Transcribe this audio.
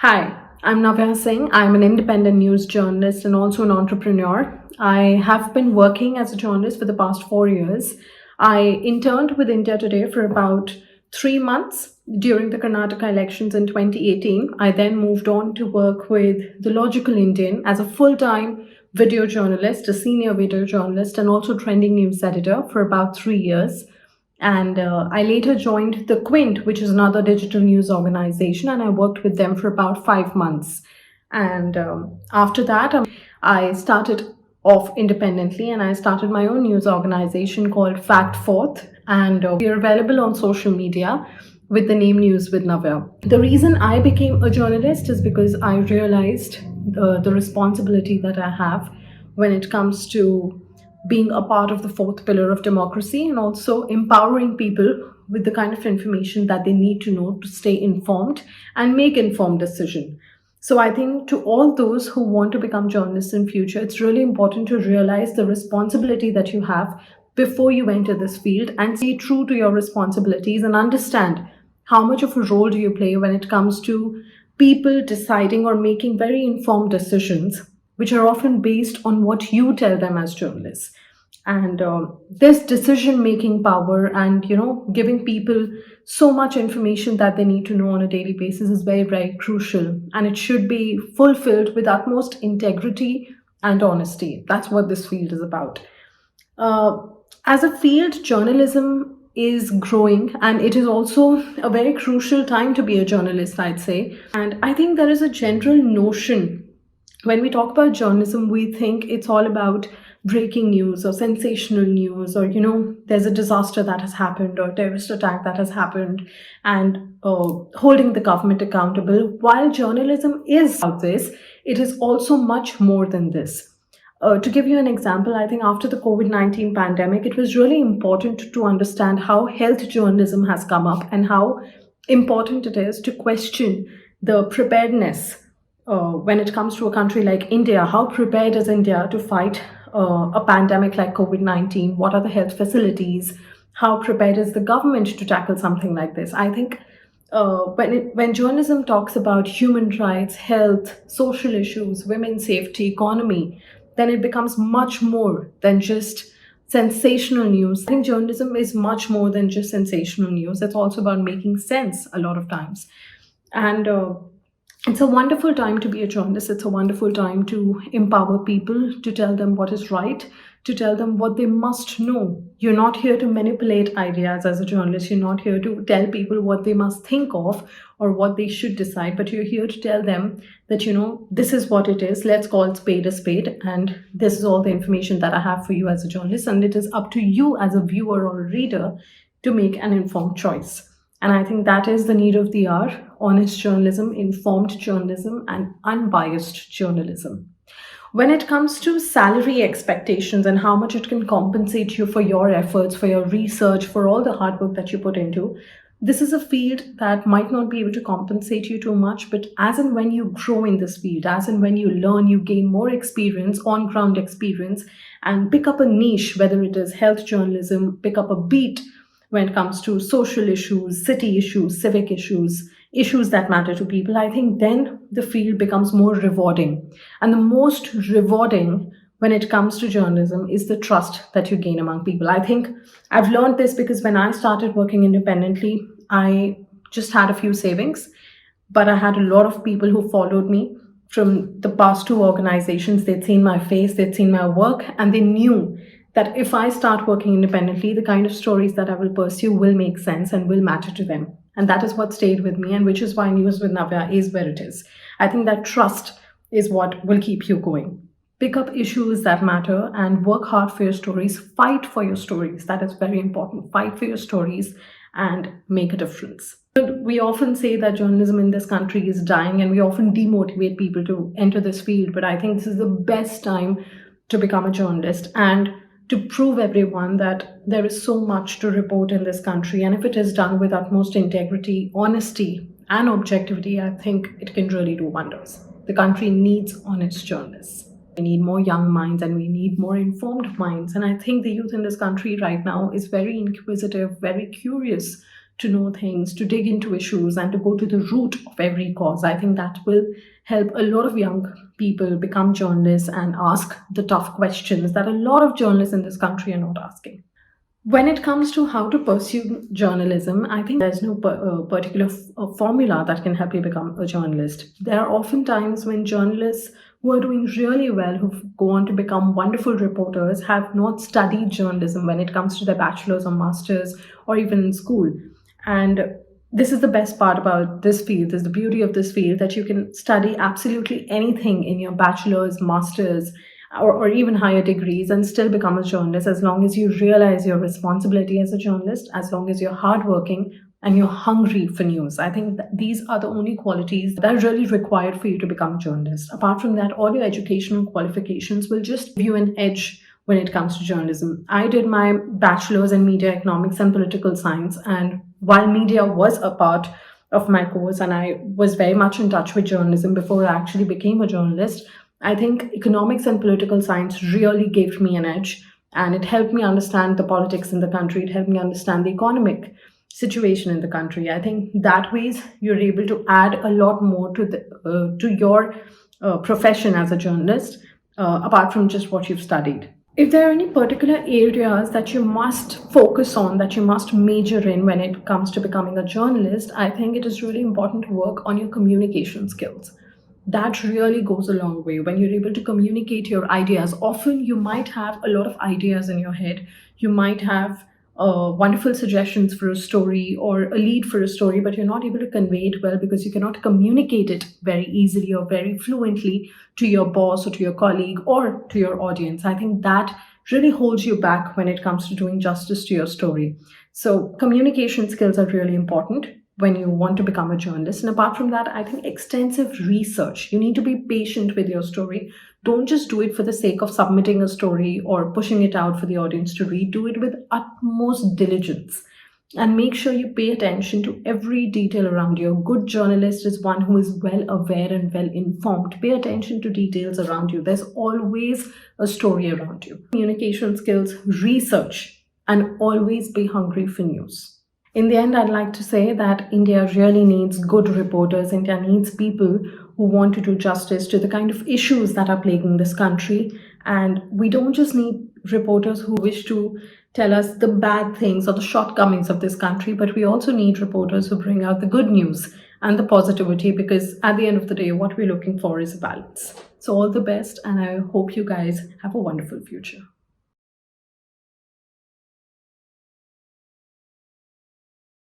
Hi, I'm Navya Singh. I'm an independent news journalist and also an entrepreneur. I have been working as a journalist for the past 4 years. I interned with India Today for about 3 months during the Karnataka elections in 2018. I then moved on to work with The Logical Indian as a full time video journalist, a senior video journalist, and also trending news editor for about 3 years. And I later joined the Quint, which is another digital news organization, and I worked with them for about 5 months. And after that, I started off independently and I started my own news organization called Fact Forth. And we are available on social media with the name News with Navya. The reason I became a journalist is because I realized the responsibility that I have when it comes to being a part of the fourth pillar of democracy and also empowering people with the kind of information that they need to know to stay informed and make informed decision. So I think to all those who want to become journalists in future, it's really important to realize the responsibility that you have before you enter this field and stay true to your responsibilities and understand how much of a role do you play when it comes to people deciding or making very informed decisions which are often based on what you tell them as journalists. And this decision making power and giving people so much information that they need to know on a daily basis is very, very crucial, and it should be fulfilled with utmost integrity and honesty. That's what this field is about. uh, as a field, journalism is growing, and it is also a very crucial time to be a journalist, I'd say. And I think there is a general notion when we talk about journalism, we think it's all about breaking news or sensational news, or there's a disaster that has happened or terrorist attack that has happened, and holding the government accountable. While journalism is about this, it is also much more than this. To give you an example, I think after the COVID 19 pandemic, it was really important to understand how health journalism has come up and how important it is to question the preparedness when it comes to a country like India. How prepared is India to fight a pandemic like COVID 19? What are the health facilities? How prepared is the government to tackle something like this? I think when journalism talks about human rights, health, social issues, women's safety, economy, then it becomes much more than just sensational news. I think journalism is much more than just sensational news. It's also about making sense a lot of times. And it's a wonderful time to be a journalist. It's a wonderful time to empower people, to tell them what is right, to tell them what they must know. You're not here to manipulate ideas as a journalist. You're not here to tell people what they must think of or what they should decide, but you're here to tell them that, this is what it is. Let's call spade a spade. And this is all the information that I have for you as a journalist. And it is up to you as a viewer or a reader to make an informed choice. And I think that is the need of the hour: honest journalism, informed journalism, and unbiased journalism. When it comes to salary expectations and how much it can compensate you for your efforts, for your research, for all the hard work that you put into, this is a field that might not be able to compensate you too much. But as and when you grow in this field, as and when you learn, you gain more experience, on ground experience, and pick up a niche, whether it is health journalism, pick up a beat when it comes to social issues, city issues, civic issues, issues that matter to people, I think then the field becomes more rewarding. And the most rewarding when it comes to journalism is the trust that you gain among people. I think I've learned this because when I started working independently, I just had a few savings, but I had a lot of people who followed me from the past two organizations. They'd seen my face, they'd seen my work, and they knew that if I start working independently, the kind of stories that I will pursue will make sense and will matter to them. And that is what stayed with me, and which is why News with Navya is where it is. I think that trust is what will keep you going. Pick up issues that matter and work hard for your stories. Fight for your stories. That is very important. Fight for your stories and make a difference. We often say that journalism in this country is dying, and we often demotivate people to enter this field. But I think this is the best time to become a journalist and to prove everyone that there is so much to report in this country. And if it is done with utmost integrity, honesty, and objectivity, I think it can really do wonders. The country needs honest journalists. We need more young minds and we need more informed minds. And I think the youth in this country right now is very inquisitive, very curious to know things, to dig into issues, and to go to the root of every cause. I think that will help a lot of young people become journalists and ask the tough questions that a lot of journalists in this country are not asking. When it comes to how to pursue journalism, I think there's no particular formula that can help you become a journalist. There are often times when journalists who are doing really well, who go on to become wonderful reporters, have not studied journalism when it comes to their bachelor's or master's or even in school. And this is the best part about this field, is the beauty of this field, that you can study absolutely anything in your bachelor's, master's, or even higher degrees and still become a journalist, as long as you realize your responsibility as a journalist, as long as you're hardworking and you're hungry for news. I think that these are the only qualities that are really required for you to become a journalist. Apart from that, all your educational qualifications will just give you an edge when it comes to journalism. I did my bachelor's in media economics and political science, and while media was a part of my course and I was very much in touch with journalism before I actually became a journalist, I think economics and political science really gave me an edge, and it helped me understand the politics in the country. It helped me understand the economic situation in the country. I think that ways you're able to add a lot more to your profession as a journalist, apart from just what you've studied. If there are any particular areas that you must focus on, that you must major in when it comes to becoming a journalist, I think it is really important to work on your communication skills. That really goes a long way when you're able to communicate your ideas. Often you might have a lot of ideas in your head. You might have wonderful suggestions for a story or a lead for a story, but you're not able to convey it well because you cannot communicate it very easily or very fluently to your boss or to your colleague or to your audience. I think that really holds you back when it comes to doing justice to your story. So communication skills are really important when you want to become a journalist. And apart from that, I think extensive research. You need to be patient with your story. Don't just do it for the sake of submitting a story or pushing it out for the audience to read. Do it with utmost diligence and make sure you pay attention to every detail around you. A good journalist is one who is well aware and well informed. Pay attention to details around you. There's always a story around you. Communication skills, research, and always be hungry for news. In the end, I'd like to say that India really needs good reporters. India needs people who want to do justice to the kind of issues that are plaguing this country. And we don't just need reporters who wish to tell us the bad things or the shortcomings of this country, but we also need reporters who bring out the good news and the positivity, because at the end of the day, what we're looking for is a balance. So all the best, and I hope you guys have a wonderful future.